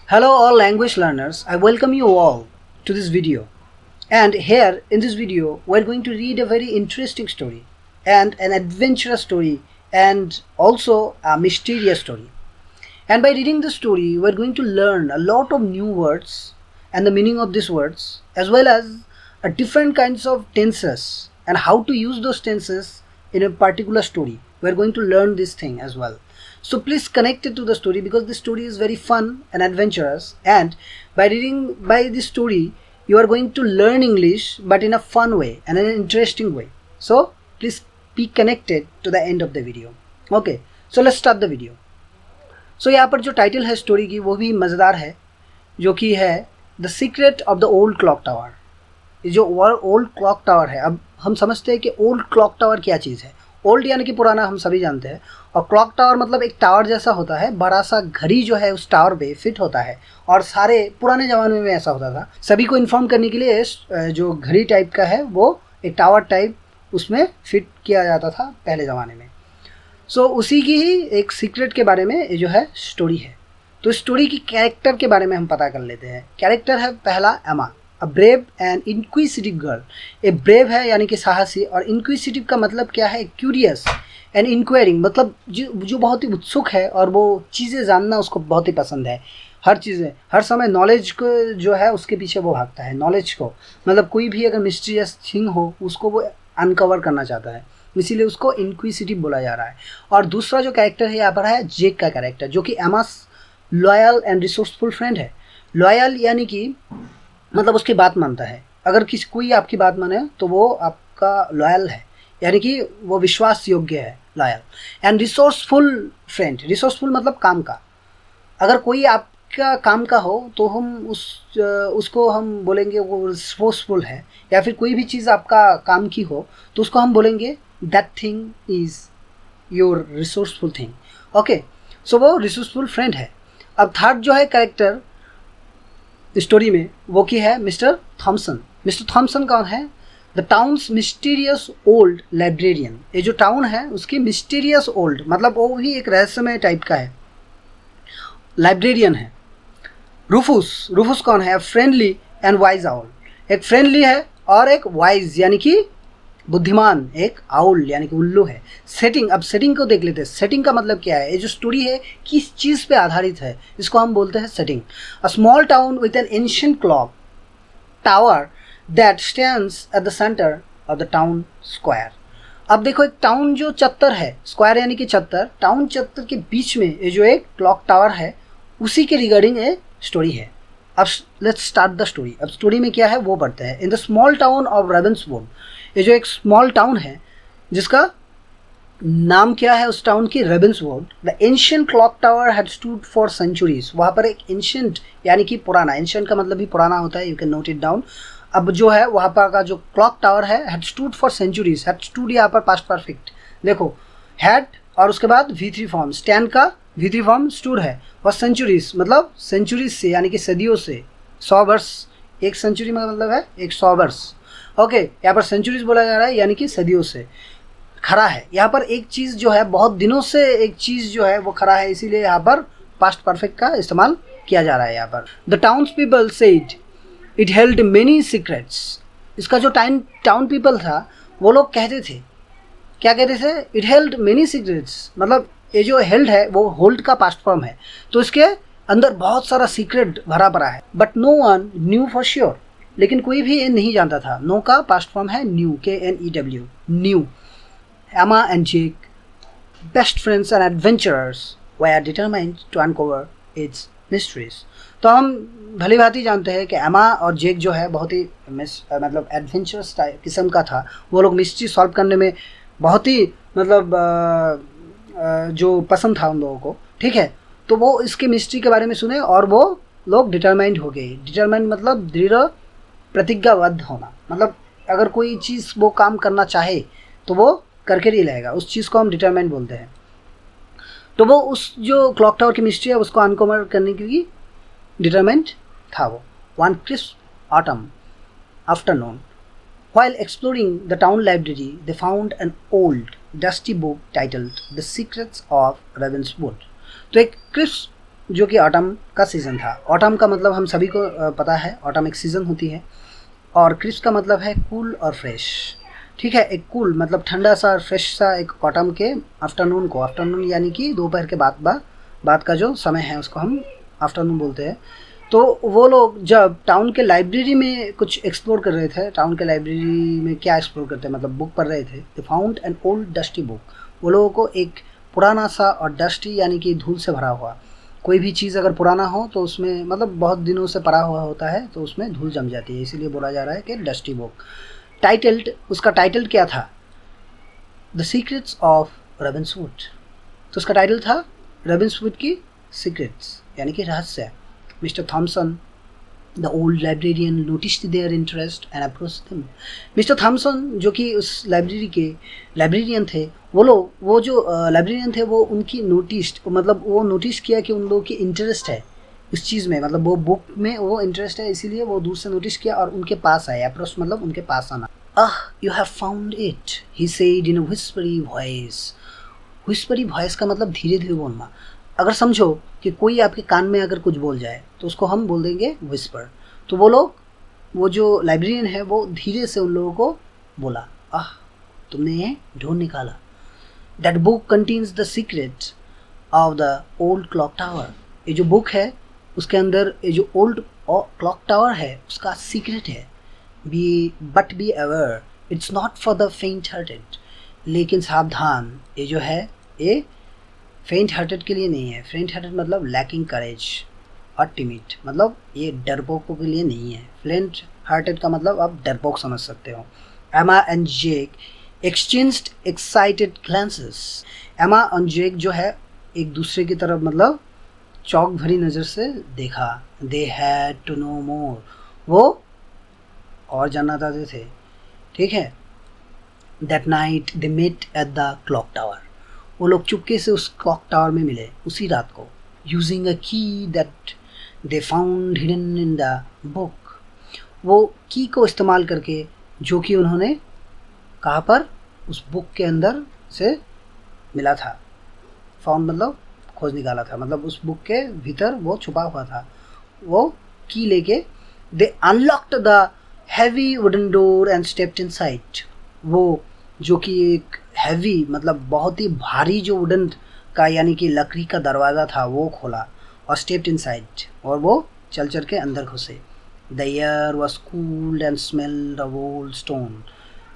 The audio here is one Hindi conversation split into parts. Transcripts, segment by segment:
Hello all language learners, I welcome you all to this video. And here in this video we're going to read a very interesting story and an adventurous story and also a mysterious story. And by reading the story we're going to learn a lot of new words and the meaning of these words, as well as different kinds of tenses and how to use those tenses in a particular story. We're going to learn this thing as well. So please connect it to the story because this story is very fun and adventurous, and by reading by this story you are going to learn English but in a fun way and an interesting way. So please be connected to the end of the video. Okay, so let's start the video. So यहाँ पर जो टाइटल है स्टोरी की वो भी मज़ेदार है, जो कि है the secret of the old clock tower. ये जो ओल्ड क्लॉक टावर है, अब हम समझते हैं कि ओल्ड क्लॉक टावर क्या चीज़ है. ओल्ड यानी कि पुराना, हम सभी जानते हैं, और क्लॉक टावर मतलब एक टावर जैसा होता है, बड़ा सा घड़ी जो है उस टावर पे फिट होता है. और सारे पुराने ज़माने में ऐसा होता था, सभी को इन्फॉर्म करने के लिए जो घड़ी टाइप का है वो एक टावर टाइप उसमें फिट किया जाता था पहले ज़माने में. सो उसी की ही एक सीक्रेट के बारे में ये जो है स्टोरी है. तो स्टोरी की कैरेक्टर के बारे में हम पता कर लेते हैं. कैरेक्टर है पहला Emma, a brave and inquisitive girl. A brave है यानी कि साहसी, और इंक्विसिटिव का मतलब क्या है, क्यूरियस एंड इंक्वायरिंग, मतलब जो बहुत ही उत्सुक है और वो चीज़ें जानना उसको बहुत ही पसंद है. हर चीज़ें, हर समय नॉलेज को जो है उसके पीछे वो भागता है. नॉलेज को मतलब कोई भी अगर मिस्टीरियस थिंग हो उसको वो अनकवर करना चाहता है, इसीलिए उसको इंक्विसिटिव बोला जा रहा है. और दूसरा जो कैरेक्टर है यहाँ पर है जेक का कैरेक्टर, जो कि एमास लॉयल एंड रिसोर्सफुल फ्रेंड है. लॉयल यानी कि मतलब उसकी बात मानता है. अगर कोई आपकी बात माने तो वो आपका लॉयल है, यानी कि वो विश्वास योग्य है, loyal. And resourceful friend, resourceful मतलब काम का. अगर कोई आपका काम का हो तो हम उसको हम बोलेंगे वो रिसोर्सफुल है. या फिर कोई भी चीज़ आपका काम की हो तो उसको हम बोलेंगे that thing is your resourceful thing. Okay, so वो रिसोर्सफुल फ्रेंड है. अब थर्ड जो है कैरेक्टर स्टोरी में वो की है मिस्टर थॉमसन. मिस्टर थॉमसन कौन है, the towns mysterious old librarian. ये जो टाउन है उसकी मिस्टीरियस ओल्ड मतलब वो भी एक रहस्यमय टाइप का है, लाइब्रेरियन है. रूफुस, रूफुस कौन है, फ्रेंडली एंड वाइज आउल. एक फ्रेंडली है और एक वाइज यानी कि बुद्धिमान, एक आउल यानी कि उल्लू है. सेटिंग, अब सेटिंग को देख लेते हैं. सेटिंग का मतलब क्या है, ये जो स्टोरी है किस चीज़ पे आधारित है, इसको हम बोलते हैं setting. A small town with N ancient clock tower that stands at the centre of the town square. अब देखो, एक टाउन जो चत्तर है, स्क्वायर यानी कि चत्तर, टाउन चत्तर के बीच में ये जो एक क्लॉक टावर है उसी के रिगार्डिंग ये स्टोरी है. अब लेट्स स्टार्ट द स्टोरी. अब स्टोरी में क्या है वो पढ़ते हैं. In the small town of Ravenswood, ये जो एक स्मॉल टाउन है जिसका नाम क्या है उस टाउन की, Ravenswood. The ancient clock tower had stood for centuries. वहाँ पर एक एंशिएंट यानी कि पुराना, एंशिएंट का मतलब भी पुराना होता है, you can note it down. अब जो है वहाँ पर का जो क्लॉक टावर है, had stood for centuries. Had stood यहाँ पर पास्ट परफेक्ट, देखो हैड और उसके बाद V3 फॉर्म, स्टैंड का V3 फॉर्म स्टूड है, और सेंचुरीज मतलब सेंचुरीज से यानी कि सदियों से, 100 वर्ष. एक सेंचुरी में मतलब है 100 वर्ष. ओके, यहाँ पर सेंचुरीज बोला जा रहा है यानी कि सदियों से खड़ा है. यहाँ पर एक चीज़ जो है बहुत दिनों से एक चीज़ जो है वो खड़ा है, इसीलिए यहाँ पर पास्ट परफेक्ट का इस्तेमाल किया जा रहा है यहाँ पर. The towns people said it held many secrets. इसका जो टाउन पीपल था वो लोग कहते थे, क्या कहते थे, इट हेल्ड मेनी सीक्रेट्स मतलब ये जो हेल्ड है वो होल्ड का पास्ट फॉर्म है, तो इसके अंदर बहुत सारा सीक्रेट भरा पड़ा है. But no one knew for sure, लेकिन कोई भी ये नहीं जानता था. नो का पास्ट फॉर्म है knew, KNEW, knew. Emma and Jake, best friends and adventurers, were determined to uncover its mysteries. तो हम भली भांति जानते हैं कि एमा और जेक जो है बहुत ही मतलब एडवेंचरस किस्म का था. वो लोग मिस्ट्री सॉल्व करने में बहुत ही मतलब जो पसंद था उन लोगों को, ठीक है. तो वो इसके मिस्ट्री के बारे में सुने और वो लोग डिटरमाइंड हो गए. डिटरमाइंड मतलब दृढ़ प्रतिज्ञाबद्ध होना, मतलब अगर कोई चीज़ वो काम करना चाहे तो वो करके नहीं रहेगा, उस चीज़ को हम डिटरमाइंड बोलते हैं. तो वो उस जो क्लॉक टावर की मिस्ट्री है उसको अनकवर करने के लिए डिटरमाइंड था वो. One crisp autumn afternoon, while exploring the town library, they found an old, dusty book titled The Secrets of Ravenswood. तो एक क्रिस्प जो कि ऑटम का सीज़न था। ऑटम का मतलब हम सभी को पता है, ऑटम एक सीज़न होती है। और क्रिस्प का मतलब है कूल और फ्रेश। ठीक है, एक कूल मतलब ठंडा सा और फ्रेश सा एक ऑटम के आफ्टरनून को, आफ्टरनून यानी कि दोपहर के बाद का जो समय है उसको हम आफ्टरनून बोलते हैं। तो वो लोग जब टाउन के लाइब्रेरी में कुछ एक्सप्लोर कर रहे थे, टाउन के लाइब्रेरी में क्या एक्सप्लोर करते हैं मतलब बुक पढ़ रहे थे, they found an old dusty book. वो लोगों को एक पुराना सा और डस्टी यानी कि धूल से भरा हुआ, कोई भी चीज़ अगर पुराना हो तो उसमें मतलब बहुत दिनों से पड़ा हुआ होता है तो उसमें धूल जम जाती है, इसीलिए बोला जा रहा है कि डस्टी बुक। टाइटल्ड, उसका टाइटल क्या था? The secrets of Robinswood. तो उसका टाइटल था रॉबिन्सवुड की सीक्रेट्स यानी कि रहस्य। Mr Thomson the old librarian noticed their interest and approached them. Mr Thomson जो कि उस लाइब्रेरी के लाइब्रेरियन थे, वो जो लाइब्रेरियन थे वो उनकी मतलब वो नोटिस किया कि उन लोगों की इंटरेस्ट है उस चीज़ में, मतलब वो बुक में वो इंटरेस्ट है, इसीलिए वो दूर से नोटिस किया और उनके पास आए। अप्रोच मतलब उनके पास आना। You have found it, he said in a whispery voice. Whispery voice का मतलब धीरे धीरे बोलना। अगर समझो कि कोई आपके कान में अगर कुछ बोल जाए तो उसको हम बोल देंगे विस्पर। तो वो जो लाइब्रेरियन है वो धीरे से उन लोगों को बोला, तुमने ये ढूंढ निकाला। That book contains the secret of the old clock tower. ये जो बुक है उसके अंदर ये जो ओल्ड क्लॉक टावर है उसका सीक्रेट है। Be aware it's not for the फेंट हार्टेड। लेकिन सावधान, ये जो है ये फेंट हार्टेड के लिए नहीं है। फेंट हार्टेड मतलब लैकिंग करेज और टिमिड, मतलब ये डरपोकों के लिए नहीं है। फेंट हार्टेड का मतलब आप डरपोक समझ सकते हो। एमा and Jake exchanged excited glances. एमा और जेक जो है एक दूसरे की तरफ मतलब चौक भरी नज़र से देखा। They had to know more, वो और जानना चाहते थे। ठीक है। That night they met at the clock tower. वो लोग चुपके से उस क्लॉक टावर में मिले उसी रात को। यूजिंग अ की that they found hidden in the book. वो की को इस्तेमाल करके जो कि उन्होंने कहाँ पर, उस बुक के अंदर से मिला था। फाउंड मतलब खोज निकाला था, मतलब उस बुक के भीतर वो छुपा हुआ था। वो की लेके they unlocked the heavy wooden door and stepped inside. वो जो कि एक हैवी मतलब बहुत ही भारी जो वुडन का यानी कि लकड़ी का दरवाज़ा था वो खोला और स्टेप्ड इनसाइड, और वो चल चल के अंदर घुसे। The air was cooled and smelled of old stone.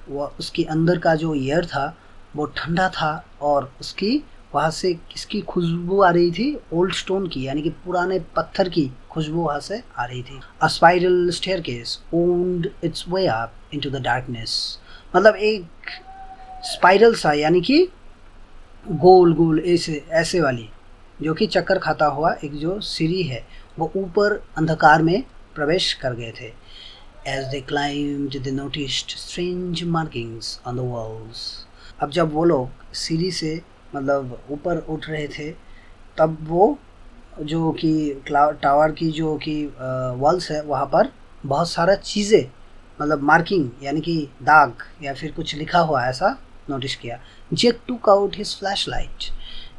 वो उसके अंदर का जो एयर था वो ठंडा था और उसकी वहाँ से किसकी खुशबू आ रही थी? ओल्ड स्टोन की, यानी कि पुराने पत्थर की खुशबू वहाँ से आ रही थी। अ spiral staircase owned it's way up into the darkness. मतलब एक स्पाइरल सा यानी कि गोल गोल ऐसे वाली जो कि चक्कर खाता हुआ एक जो सीढ़ी है वो ऊपर अंधकार में प्रवेश कर गए थे। As they climbed, they noticed strange markings on the walls. अब जब वो लोग सीढ़ी से मतलब ऊपर उठ रहे थे तब वो जो कि टावर की जो कि वॉल्स है वहाँ पर बहुत सारा चीज़ें मतलब मार्किंग यानी कि दाग या फिर कुछ लिखा हुआ ऐसा नोटिस किया। जेक टूक आउट हिज फ्लैश लाइट।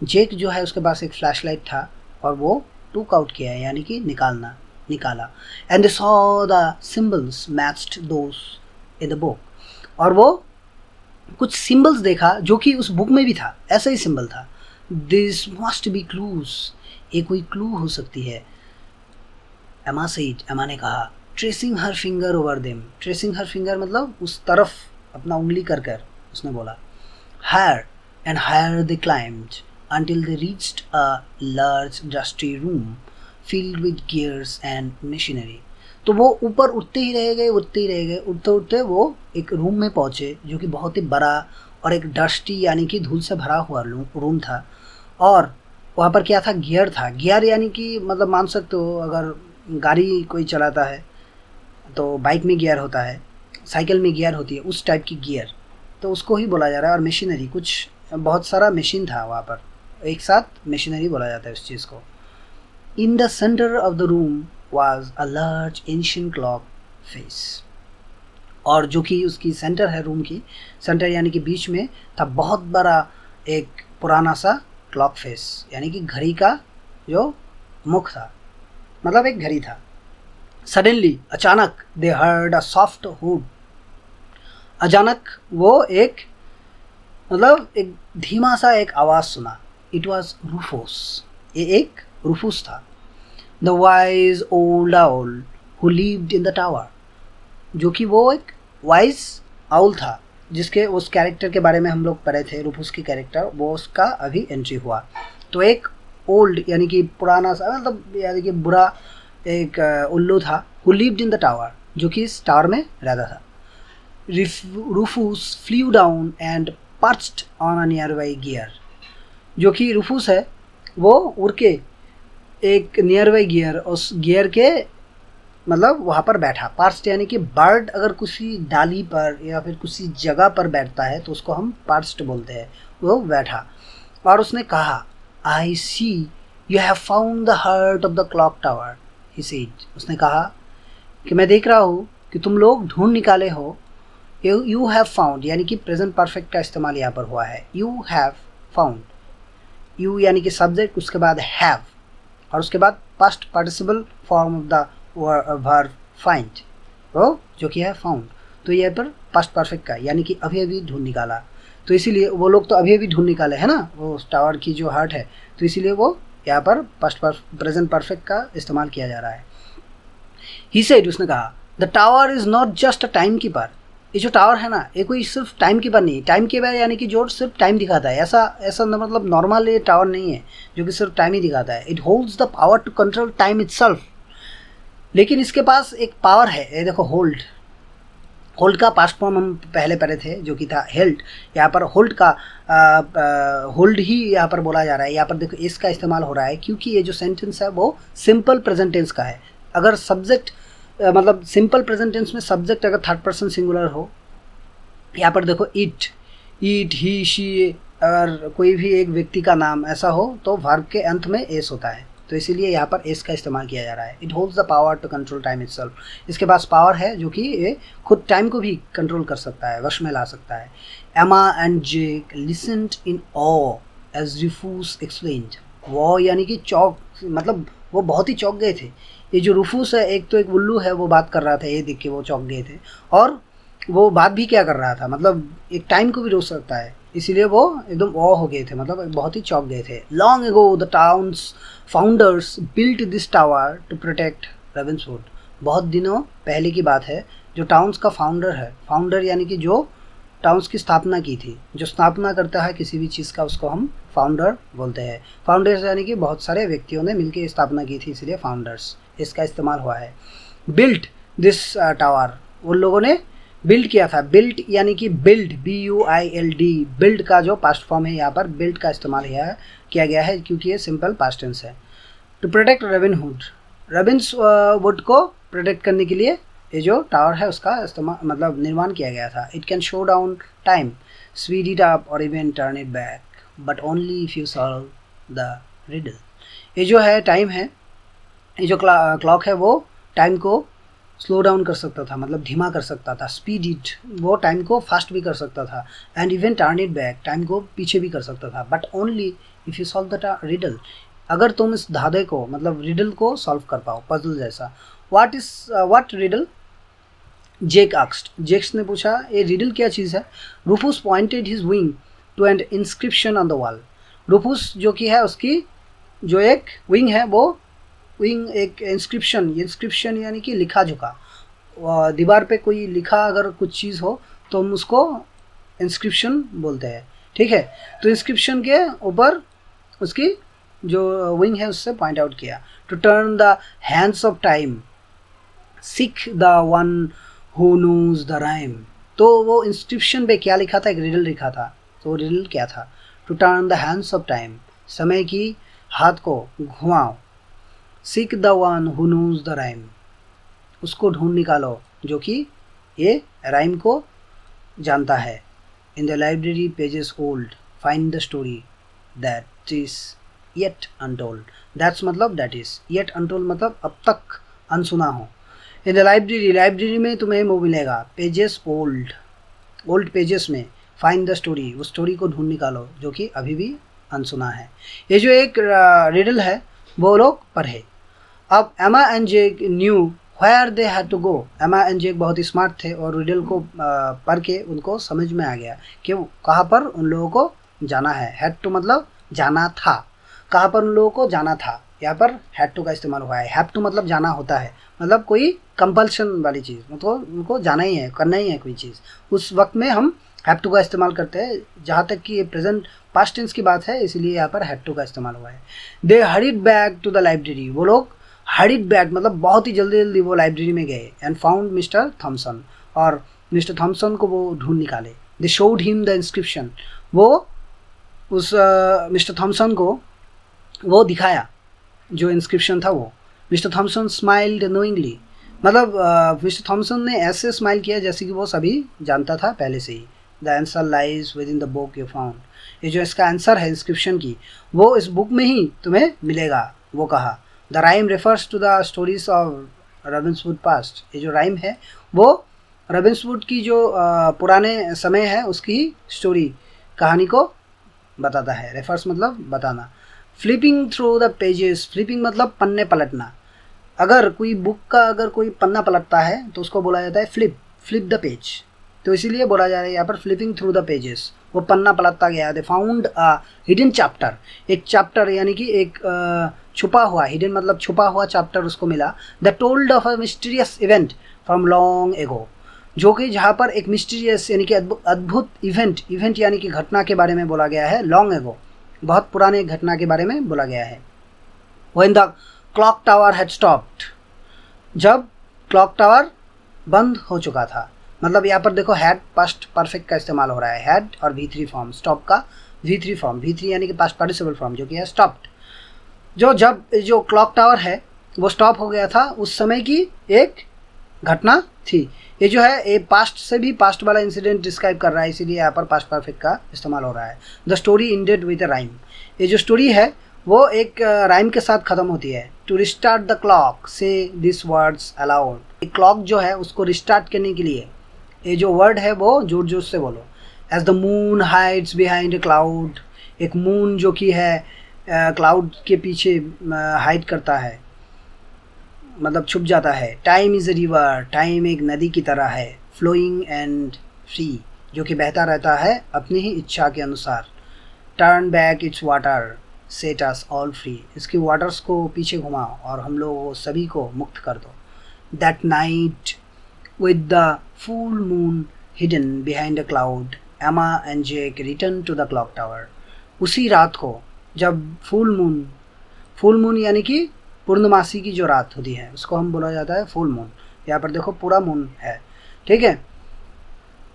जेक जो है उसके पास एक फ्लैश लाइट था और वो टूक आउट किया है यानी कि निकाला। And they saw the symbols matched those in the book. और वो कुछ सिंबल्स देखा जो कि उस बुक में भी था, ऐसा ही सिंबल था। दिस मस्ट बी क्लूज, ये कोई क्लू हो सकती है। एमा सेड, एमा ने कहा। Tracing her finger over them. Tracing her finger मतलब उस तरफ अपना उंगली कर कर उसने बोला। Higher and higher they climbed until they reached a large dusty room filled with gears and machinery. तो वो ऊपर उठते ही रह गए, उठते वो एक रूम में पहुँचे जो कि बहुत ही बड़ा और एक डस्टी यानी कि धूल से भरा हुआ रूम था। और वहाँ पर क्या था? गियर था। गियर यानी कि मतलब मान सकते हो अगर गाड़ी कोई चलाता है तो बाइक में गियर होता है, साइकिल में गियर होती है, उस टाइप की गियर, तो उसको ही बोला जा रहा है। और मशीनरी, कुछ बहुत सारा मशीन था वहाँ पर, एक साथ मशीनरी बोला जाता है उस चीज़ को। In the centre of the room was a large ancient clock face. और जो कि उसकी सेंटर है, रूम की सेंटर यानी कि बीच में था बहुत बड़ा एक पुराना सा क्लॉक फेस यानी कि घड़ी का जो मुख था, मतलब एक घड़ी था। सडनली, अचानक, दे हर्ड अ सॉफ्ट हुड। अचानक वो एक मतलब एक धीमा सा एक आवाज़ सुना। It was Rufus. ये एक रूफूस था। The wise old owl who lived in the tower. जो कि वो एक वाइज आउल था, जिसके उस कैरेक्टर के बारे में हम लोग पढ़े थे, रूफूस की कैरेक्टर, वो उसका अभी एंट्री हुआ। तो एक ओल्ड यानी कि पुराना सा, मतलब यानी कि बुरा एक उल्लू था, who lived in the tower, जो कि इस टावर में रहता था। Rufus flew down and perched on a nearby gear. जो कि रूफूस है वो उड़ के एक नियर बाई गियर, उस गियर के मतलब वहाँ पर बैठा। पर्च्ड यानी कि बर्ड अगर किसी डाली पर या फिर किसी जगह पर बैठता है तो उसको हम पर्च्ड बोलते हैं। वो बैठा और उसने कहा, I see you have found the heart of the clock tower, he said. उसने कहा कि मैं देख रहा हूँ कि तुम लोग ढूंढ निकाले हो। यू हैव फाउंड यानी कि प्रेजेंट परफेक्ट का इस्तेमाल यहाँ पर हुआ है। यू हैव फाउंड, यू यानी कि सब्जेक्ट, उसके बाद हैव और उसके बाद past participle form of the verb find, वो जो कि है फाउंड। तो यहाँ पर पास्ट परफेक्ट का यानी कि अभी अभी ढूंढ निकाला। तो इसीलिए वो लोग तो अभी अभी ढूंढ निकाले है ना वो टावर की जो हार्ट है, तो इसीलिए वो यहाँ पर पास्ट प्रेजेंट परफेक्ट का इस्तेमाल किया जा रहा है। ही सेड, उसने कहा, the tower is not just a time keeper. ये जो टावर है ना, ये कोई सिर्फ टाइम कीपर नहीं है। टाइम कीपर यानी कि जो सिर्फ टाइम दिखाता है, ऐसा ऐसा मतलब नॉर्मल ये टावर नहीं है जो कि सिर्फ टाइम ही दिखाता है। It holds the power to control time itself. लेकिन इसके पास एक पावर है, ये देखो, होल्ड। होल्ड का पास्ट फॉर्म हम पहले पढ़े थे जो कि था हेल्ड। यहाँ पर होल्ड का होल्ड ही यहाँ पर बोला जा रहा है। यहाँ पर देखो इसका इस्तेमाल हो रहा है क्योंकि ये जो सेंटेंस है वो सिंपल प्रेजेंट टेंस का है। अगर सब्जेक्ट मतलब सिंपल प्रेजेंट टेंस में सब्जेक्ट अगर थर्ड पर्सन सिंगुलर हो, यहाँ पर देखो इट, ही, शी, अगर कोई भी एक व्यक्ति का नाम ऐसा हो तो वर्ब के अंत में एस होता है। तो इसीलिए यहाँ पर एस का इस्तेमाल किया जा रहा है। It holds the power to control time itself. इसके पास पावर है जो कि ये खुद टाइम को भी कंट्रोल कर सकता है, वश में ला सकता है। Emma and Jake listened in awe as Rufus explained. वो यानी कि चौक, मतलब वो बहुत ही चौंक गए थे। ये जो रूफूस है, एक तो एक उल्लू है, वो बात कर रहा था, ये देख के वो चौंक गए थे। और वो बात भी क्या कर रहा था, मतलब एक टाइम को भी रोक सकता है, इसीलिए वो एकदम ऑ हो गए थे, मतलब बहुत ही चौंक गए थे। Long ago the town's founders built this tower to protect Ravenswood. बहुत दिनों पहले की बात है। जो टाउन्स का फाउंडर है, फाउंडर यानी कि जो टाउन्स की स्थापना की थी, जो स्थापना करता है किसी भी चीज़ का, उसको हम फाउंडर बोलते हैं। फाउंडर्स यानी कि बहुत सारे व्यक्तियों ने मिलकर स्थापना की थी, इसलिए फाउंडर्स इसका इस्तेमाल हुआ है। बिल्ट दिस टावर, उन लोगों ने बिल्ड किया था। बिल्ट यानी कि बिल्ड, BUILD, बिल्ड का जो पास्ट फॉर्म है, यहाँ पर बिल्ड का इस्तेमाल किया गया है क्योंकि ये सिंपल पास्ट टेंस है। टू प्रोटेक्ट रेवेनहुड, रेवेंसवुड को प्रोटेक्ट करने के लिए ये जो टावर है उसका इस्तेमाल मतलब निर्माण किया गया था। It can slow down time, speed it up और even turn it back, but only if you solve the riddle. ये जो है टाइम है, ये जो क्लॉक है, वो टाइम को स्लो डाउन कर सकता था, मतलब धीमा कर सकता था। स्पीड इट, वो टाइम को फास्ट भी कर सकता था। And even turn it back, time को पीछे भी कर सकता था। But only if you solve the riddle, अगर तुम इस धाधे को मतलब रिडल को सॉल्व कर पाओ, पजल जैसा। व्हाट रिडल, जेक आस्क्ड, जेक्स ने पूछा ये रिडल क्या चीज़ है। Rufus pointed his wing to an inscription on the wall. Rufus जो कि है उसकी जो एक विंग है, वो विंग एक इंस्क्रिप्शन यानी कि लिखा झुका, दीवार पे कोई लिखा अगर कुछ चीज़ हो तो हम उसको इंस्क्रिप्शन बोलते हैं, ठीक है। तो इंस्क्रिप्शन के ऊपर उसकी जो विंग है उससे पॉइंट आउट किया। To turn the hands of time, seek the one who knows the rhyme. तो वो इंस्क्रिप्शन पे क्या लिखा था, एक रिडल लिखा था। तो वो रिडल क्या था, to turn the hands of time, समय की हाथ को घुमाओ। Seek the one who knows the rhyme, उसको ढूंढ निकालो जो कि ये राइम को जानता है। In the library pages old, find the story that is yet untold. That's मतलब दैट इज, येट अनटोल्ड मतलब अब तक अनसुना हो। इन द लाइब्रेरी, लाइब्रेरी में तुम्हें वो मिलेगा। पेजेस ओल्ड, ओल्ड पेजेस में फाइंड द स्टोरी, उस स्टोरी को ढूंढ निकालो जो कि अभी भी अनसुना है। ये जो एक रिडल है वो लोग पढ़े। अब Emma and Jake knew where they had to go. Emma and जेक बहुत ही स्मार्ट थे और रिडल को पढ़ के उनको समझ में आ गया कि कहाँ पर उन लोगों को जाना है। हैड टू मतलब जाना था, कहाँ पर उन लोगों को जाना था। यहाँ पर हैड टू का इस्तेमाल हुआ है। हैव टू मतलब जाना होता है, मतलब कोई कंपल्शन वाली चीज़, मतलब उनको जाना ही है, करना ही है कोई चीज़। उस वक्त में हम हैव टू का इस्तेमाल करते हैं। जहाँ तक कि ये प्रेजेंट पास्ट टेंस की बात है, इसीलिए यहाँ पर हैव टू का इस्तेमाल हुआ है। They hurried back to the library. वो लोग हरिड बैक मतलब बहुत ही जल्दी जल्दी वो लाइब्रेरी में गए। एंड फाउंड मिस्टर थॉमसन, और मिस्टर थॉमसन को वो ढूंढ निकाले। They showed him the inscription. वो उस मिस्टर थॉमसन को वो दिखाया जो इंस्क्रिप्शन था वो। मिस्टर थॉमसन स्माइल्ड नोइंगली, मतलब मिस्टर थॉमसन ने ऐसे स्माइल किया जैसे कि वो सभी जानता था पहले से ही। The answer lies within the book you found. ये जो इसका आंसर है इंस्क्रिप्शन की, वो इस बुक में ही तुम्हें मिलेगा, वो कहा। The rhyme refers to the stories of Robinswood past. ये जो राइम है वो रॉबिन्सवुड की जो पुराने समय है उसकी स्टोरी, कहानी को बताता है। रेफर्स मतलब बताना। Flipping through the pages. Flipping मतलब पन्ने पलटना। अगर कोई बुक का अगर कोई पन्ना पलटता है तो उसको बोला जाता है फ्लिप, फ्लिप द पेज। तो इसीलिए बोला जा रहा है यहाँ पर फ्लिपिंग थ्रू द पेजेस, वो पन्ना पलटता गया। They found a hidden chapter. एक चैप्टर यानी कि एक छुपा हुआ, हिडन मतलब छुपा हुआ चैप्टर उसको मिला। The told of a mysterious event from long ago. जो कि जहाँ पर एक मिस्टीरियस यानी कि अद्भुत इवेंट यानी कि घटना के बारे में बोला गया है। लॉन्ग एगो बहुत पुराने घटना के बारे में बोला गया है। When the clock tower had stopped. जब क्लॉक टावर बंद हो चुका था, मतलब यहाँ पर देखो हैड पास्ट परफेक्ट का इस्तेमाल हो रहा है। हैड और V3 फॉर्म, स्टॉप का V3 फॉर्म, V3 यानी कि पास्ट पार्टिसिपल फॉर्म जो कि है स्टॉप्ड। जब जो क्लॉक टावर है वो स्टॉप हो गया था, उस समय की एक घटना थी। ये जो है ये पास्ट से भी पास्ट वाला इंसिडेंट डिस्क्राइब कर रहा है, इसीलिए यहाँ पर पास्ट परफेक्ट का इस्तेमाल हो रहा है। The story ended with a rhyme. ये जो स्टोरी है वो एक राइम के साथ ख़त्म होती है। टू रिस्टार्ट द क्लॉक से दिस वर्ड्स अलाउड। क्लॉक जो है उसको रिस्टार्ट करने के लिए ये जो वर्ड है वो जोर जोर से बोलो। As the moon hides behind a cloud. एक मून जो कि है क्लाउड के पीछे हाइड करता है, मतलब छुप जाता है। Time is a river. Time एक नदी की तरह है। फ्लोइंग एंड फ्री, जो कि बहता रहता है अपनी ही इच्छा के अनुसार। Turn back it's water set us all free. इसकी वाटर्स को पीछे घुमाओ और हम लोग सभी को मुक्त कर दो। That night with the full moon hidden behind a cloud Emma and Jake return to the clock tower. उसी रात को जब फुल मून यानी कि पूर्णमासी की जो रात होती है उसको हम बोला जाता है फुल मून। यहाँ पर देखो पूरा मून है, ठीक है।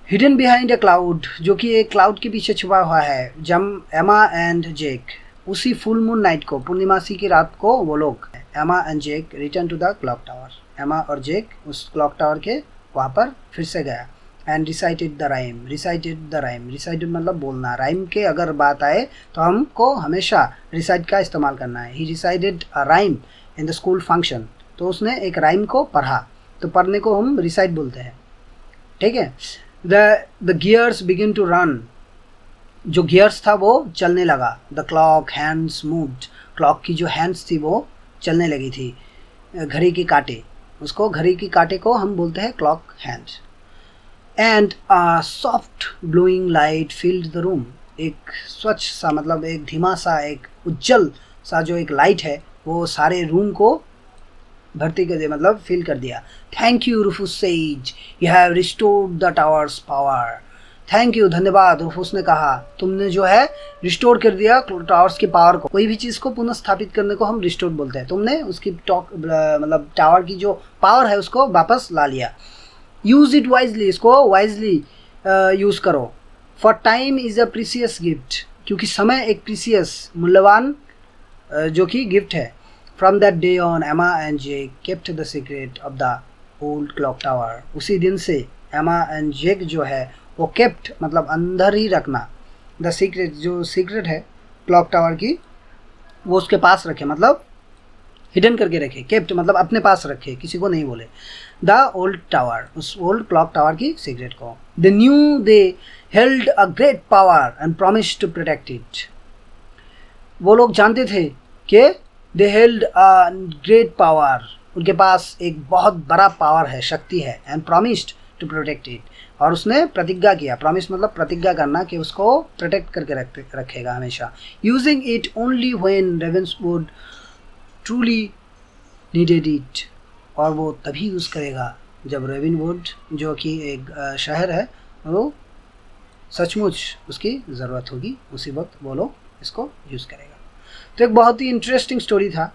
हिडन बिहाइंड अ क्लाउड, जो कि एक क्लाउड के पीछे छुपा हुआ है। जम एमा एंड जेक, उसी फुल मून नाइट को, पूर्णिमासी की रात को वो लोग Emma and Jake return to the clock tower. Emma और जेक उस क्लॉक टावर के वहाँ पर फिर से गया। And recited the rhyme. Recited मतलब बोलना। राइम के अगर बात आए तो हमको हमेशा रिसाइट का इस्तेमाल करना है। He recited a rhyme in the school function. तो उसने एक राइम को पढ़ा, तो पढ़ने को हम रिसाइट बोलते हैं, ठीक है। The gears begin to run. जो गियर्स था वो चलने लगा। The clock hands moved. Clock की जो हैंड्स थी वो चलने लगी थी। घड़ी के कांटे, उसको घड़ी की कांटे को हम बोलते हैं clock hands. And a soft blowing light filled the room. एक स्वच्छ सा मतलब एक धीमा सा एक उज्जवल सा जो एक लाइट है वो सारे रूम को भर्ती कर दिया, मतलब फिल कर दिया। Thank you रूफुस says, you have restored the towers power. Thank you, धन्यवाद, रूफुस ने कहा, तुमने जो है रिस्टोर कर दिया टावर्स की पावर को। कोई भी चीज़ को पुनः स्थापित करने को हम रिस्टोर बोलते हैं। तुमने उसकी मतलब टावर की जो पावर है उसको वापस ला लिया। यूज इट वाइजली, इसको वाइजली यूज़ करो। For time is a precious gift, क्योंकि समय एक प्रीसियस मूल्यवान जो कि गिफ्ट है। फ्रॉम दैट डे ऑन एमा and Jake kept the secret of the old clock tower. उसी दिन से एमा एंड जेक जो है वो केप्ट मतलब अंदर ही रखना, द सीक्रेट जो सीक्रेट है क्लॉक टावर की वो उसके पास रखे, मतलब हिडन करके रखे। केप्ट मतलब अपने पास रखे, किसी को नहीं बोले। द ओल्ड टावर, उस ओल्ड क्लॉक टावर की सीक्रेट को। They knew they held a great power and promise to protect it. वो लोग जानते थे कि they held a great power, उनके पास एक बहुत बड़ा पावर है, शक्ति है, and promised to protect it, और उसने प्रतिज्ञा किया, प्रॉमिस मतलब प्रतिज्ञा करना, कि उसको प्रोटेक्ट करके रखेगा हमेशा। Using it only when Ravenswood truly needed it, और वो तभी यूज़ करेगा जब रेवेनवुड, जो कि एक शहर है, वो सचमुच उसकी ज़रूरत होगी, उसी वक्त वो लोग इसको यूज़ करेगा। तो एक बहुत ही इंटरेस्टिंग स्टोरी था,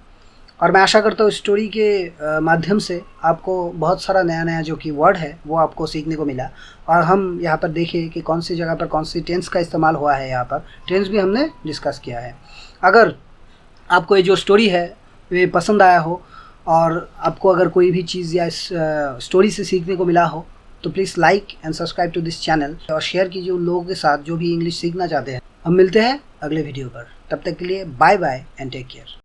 और मैं आशा करता हूँ इस स्टोरी के माध्यम से आपको बहुत सारा नया नया जो कि वर्ड है वो आपको सीखने को मिला। और हम यहाँ पर देखें कि कौन सी जगह पर कौन सी टेंस का इस्तेमाल हुआ है, यहाँ पर टेंस भी हमने डिस्कस किया है। अगर आपको ये जो स्टोरी है ये पसंद आया हो, और आपको अगर कोई भी चीज़ या इस स्टोरी से सीखने को मिला हो, तो please like and subscribe to this channel, और शेयर कीजिए उन लोगों के साथ जो भी इंग्लिश सीखना चाहते हैं। हम मिलते हैं अगले वीडियो पर, तब तक के लिए bye bye and take care.